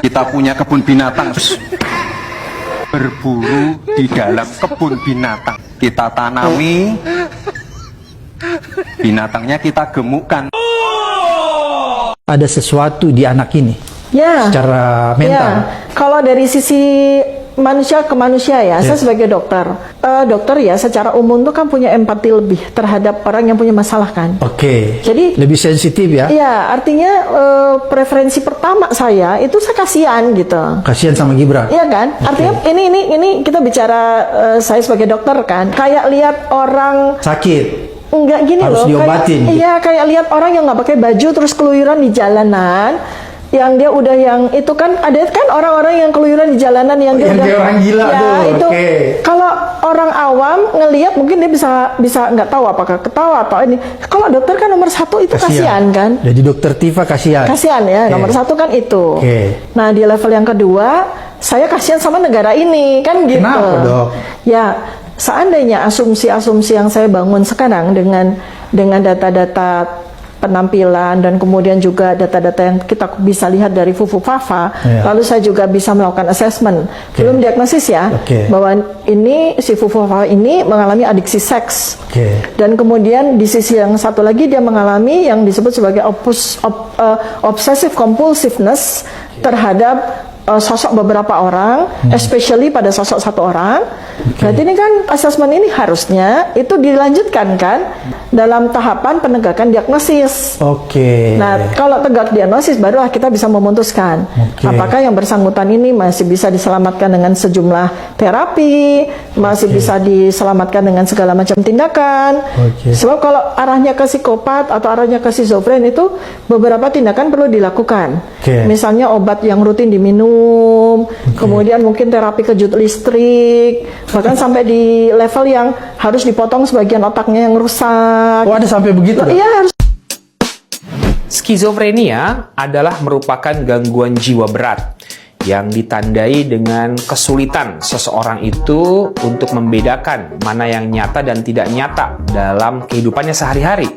Kita punya kebun binatang, berburu di dalam kebun binatang. Kita tanami, binatangnya kita gemukkan. Ada sesuatu di anak ini Ya. secara mental. Ya. Kalau dari sisi manusia ke manusia ya, saya sebagai dokter, dokter ya secara umum tuh kan punya empati lebih terhadap orang yang punya masalah kan. Oke. Jadi lebih sensitif ya. Iya, artinya preferensi pertama saya itu saya kasihan gitu. Kasihan sama Gibran. Iya kan? Artinya ini kita bicara saya sebagai dokter kan, kayak lihat orang Sakit. enggak gini Harus loh. diobatin. Iya, kayak lihat orang yang nggak pakai baju terus keluyuran di jalanan. Yang dia udah yang itu kan ada kan orang-orang yang keluyuran di jalanan yang dia Yang udah kayak orang gila ya, tuh, itu oke. kalau orang awam ngelihat mungkin dia bisa nggak tahu apakah ketawa atau ini. Kalau dokter kan nomor satu itu kasihan kan. Jadi dokter Tifa kasihan. Kasihan ya, Oke. nomor satu kan itu. Oke. Nah di level yang kedua, saya kasihan sama negara ini kan gitu. Kenapa, Dok? Ya seandainya asumsi-asumsi yang saya bangun sekarang dengan data-data penampilan dan kemudian juga data-data yang kita bisa lihat dari Fufu Fafa, Ya. lalu saya juga bisa melakukan assessment, belum diagnosis ya, Oke. bahwa ini si Fufu Fafa ini mengalami adiksi seks. Oke. Dan kemudian di sisi yang satu lagi dia mengalami yang disebut sebagai obsessive compulsiveness terhadap sosok beberapa orang, especially pada sosok satu orang. Berarti ini kan asesmen ini harusnya itu dilanjutkan kan dalam tahapan penegakan diagnosis. Oke. Nah, kalau tegak diagnosis barulah kita bisa memutuskan Oke. apakah yang bersangkutan ini masih bisa diselamatkan dengan sejumlah terapi, masih bisa diselamatkan dengan segala macam tindakan. Oke. Sebab kalau arahnya ke psikopat atau arahnya ke schizofren itu beberapa tindakan perlu dilakukan. Oke. Misalnya obat yang rutin diminum, kemudian mungkin terapi kejut listrik, bahkan sampai di level yang harus dipotong sebagian otaknya yang rusak. Oh, ada sampai begitu, Dok? Iya, harus. Skizofrenia adalah merupakan gangguan jiwa berat yang ditandai dengan kesulitan seseorang itu untuk membedakan mana yang nyata dan tidak nyata dalam kehidupannya sehari-hari.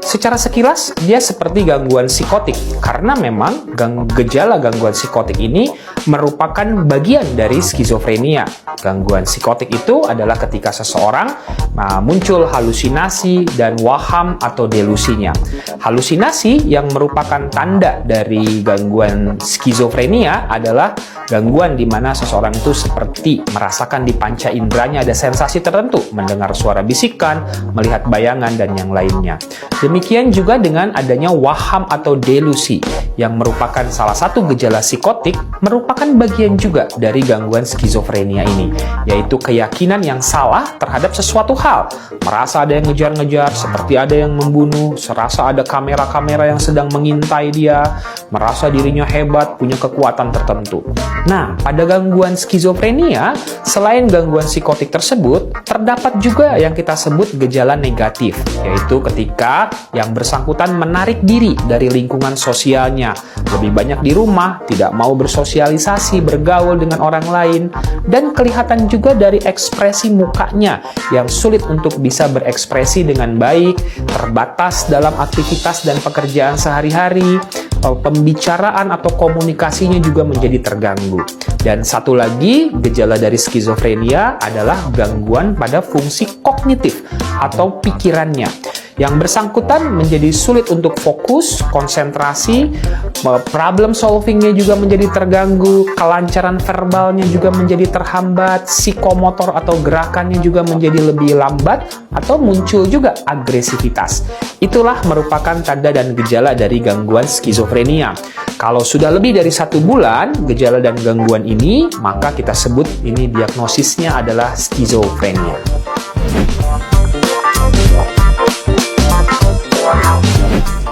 Secara sekilas, dia seperti gangguan psikotik karena memang gejala gangguan psikotik ini merupakan bagian dari skizofrenia. Gangguan psikotik itu adalah ketika seseorang muncul halusinasi dan waham atau delusinya. Halusinasi yang merupakan tanda dari gangguan skizofrenia adalah gangguan di mana seseorang itu seperti merasakan di panca inderanya ada sensasi tertentu, mendengar suara bisikan, melihat bayangan, dan yang lainnya. Demikian juga dengan adanya waham atau delusi yang merupakan salah satu gejala psikotik, merupakan bagian juga dari gangguan skizofrenia ini, yaitu keyakinan yang salah terhadap sesuatu hal, merasa ada yang ngejar-ngejar, seperti ada yang membunuh, serasa ada kamera-kamera yang sedang mengintai dia, merasa dirinya hebat, punya kekuatan tertentu. Nah, pada gangguan skizofrenia, selain gangguan psikotik tersebut, terdapat juga yang kita sebut gejala negatif, yaitu ketika yang bersangkutan menarik diri dari lingkungan sosialnya, lebih banyak di rumah, tidak mau bersosialisasi, bergaul dengan orang lain, dan kelihatan juga dari ekspresi mukanya yang sulit untuk bisa berekspresi dengan baik, terbatas dalam aktivitas dan pekerjaan sehari-hari, pembicaraan atau komunikasinya juga menjadi terganggu. Dan satu lagi, gejala dari skizofrenia adalah gangguan pada fungsi kognitif atau pikirannya. Yang bersangkutan menjadi sulit untuk fokus, konsentrasi, problem solvingnya juga menjadi terganggu, kelancaran verbalnya juga menjadi terhambat, psikomotor atau gerakannya juga menjadi lebih lambat, atau muncul juga agresivitas. Itulah merupakan tanda dan gejala dari gangguan skizofrenia. Kalau sudah lebih dari 1 bulan gejala dan gangguan ini, maka kita sebut ini diagnosisnya adalah skizofrenia.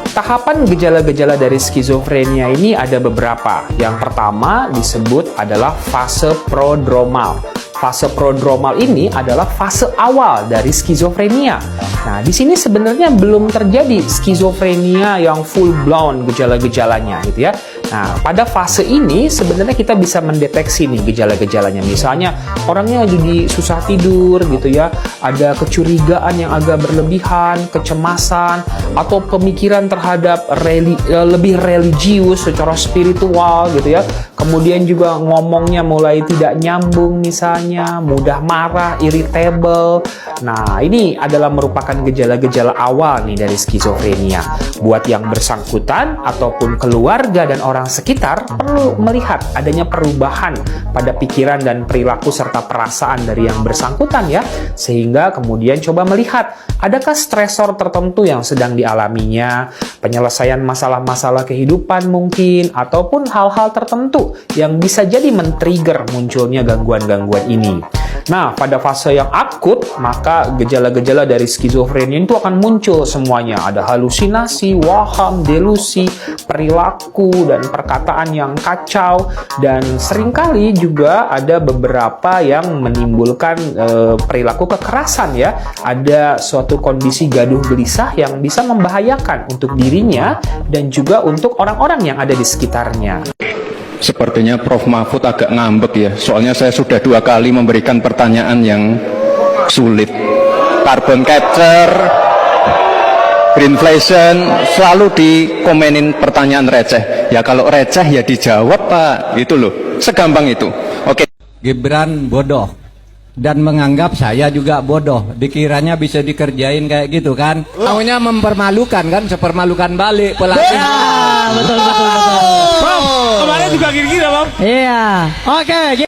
Tahapan gejala-gejala dari skizofrenia ini ada beberapa. Yang pertama disebut adalah fase prodromal. Fase prodromal ini adalah fase awal dari skizofrenia. Nah, di sini sebenarnya belum terjadi skizofrenia yang full blown gejala-gejalanya gitu ya. Nah, pada fase ini sebenarnya kita bisa mendeteksi nih gejala-gejalanya. Misalnya orangnya jadi susah tidur gitu ya, ada kecurigaan yang agak berlebihan, kecemasan, atau pemikiran terhadap lebih religius secara spiritual gitu ya. Kemudian juga ngomongnya mulai tidak nyambung misalnya, mudah marah, irritable. Nah, ini adalah merupakan gejala-gejala awal nih dari skizofrenia. Buat yang bersangkutan ataupun keluarga dan orang sekitar perlu melihat adanya perubahan pada pikiran dan perilaku serta perasaan dari yang bersangkutan ya, sehingga kemudian coba melihat adakah stresor tertentu yang sedang dialaminya, penyelesaian masalah-masalah kehidupan mungkin, ataupun hal-hal tertentu yang bisa jadi men-trigger munculnya gangguan-gangguan ini. Nah, pada fase yang akut, maka gejala-gejala dari skizofrenia itu akan muncul semuanya. Ada halusinasi, waham, delusi, perilaku, dan perkataan yang kacau. Dan seringkali juga ada beberapa yang menimbulkan perilaku kekerasan ya. Ada suatu kondisi gaduh gelisah yang bisa membahayakan untuk dirinya dan juga untuk orang-orang yang ada di sekitarnya. Sepertinya Prof. Mahfud agak ngambek ya, soalnya saya sudah 2 kali memberikan pertanyaan yang sulit. Carbon capture, greenflation, selalu dikomenin pertanyaan receh. Ya kalau receh ya dijawab Pak, gitu loh, segampang itu. Oke. Gibran bodoh dan menganggap saya juga bodoh, dikiranya bisa dikerjain kayak gitu kan. Maunya mempermalukan kan, sepermalukan balik pelatih. Betul. Kemarin juga kira-kira, Bang. Iya. Oke.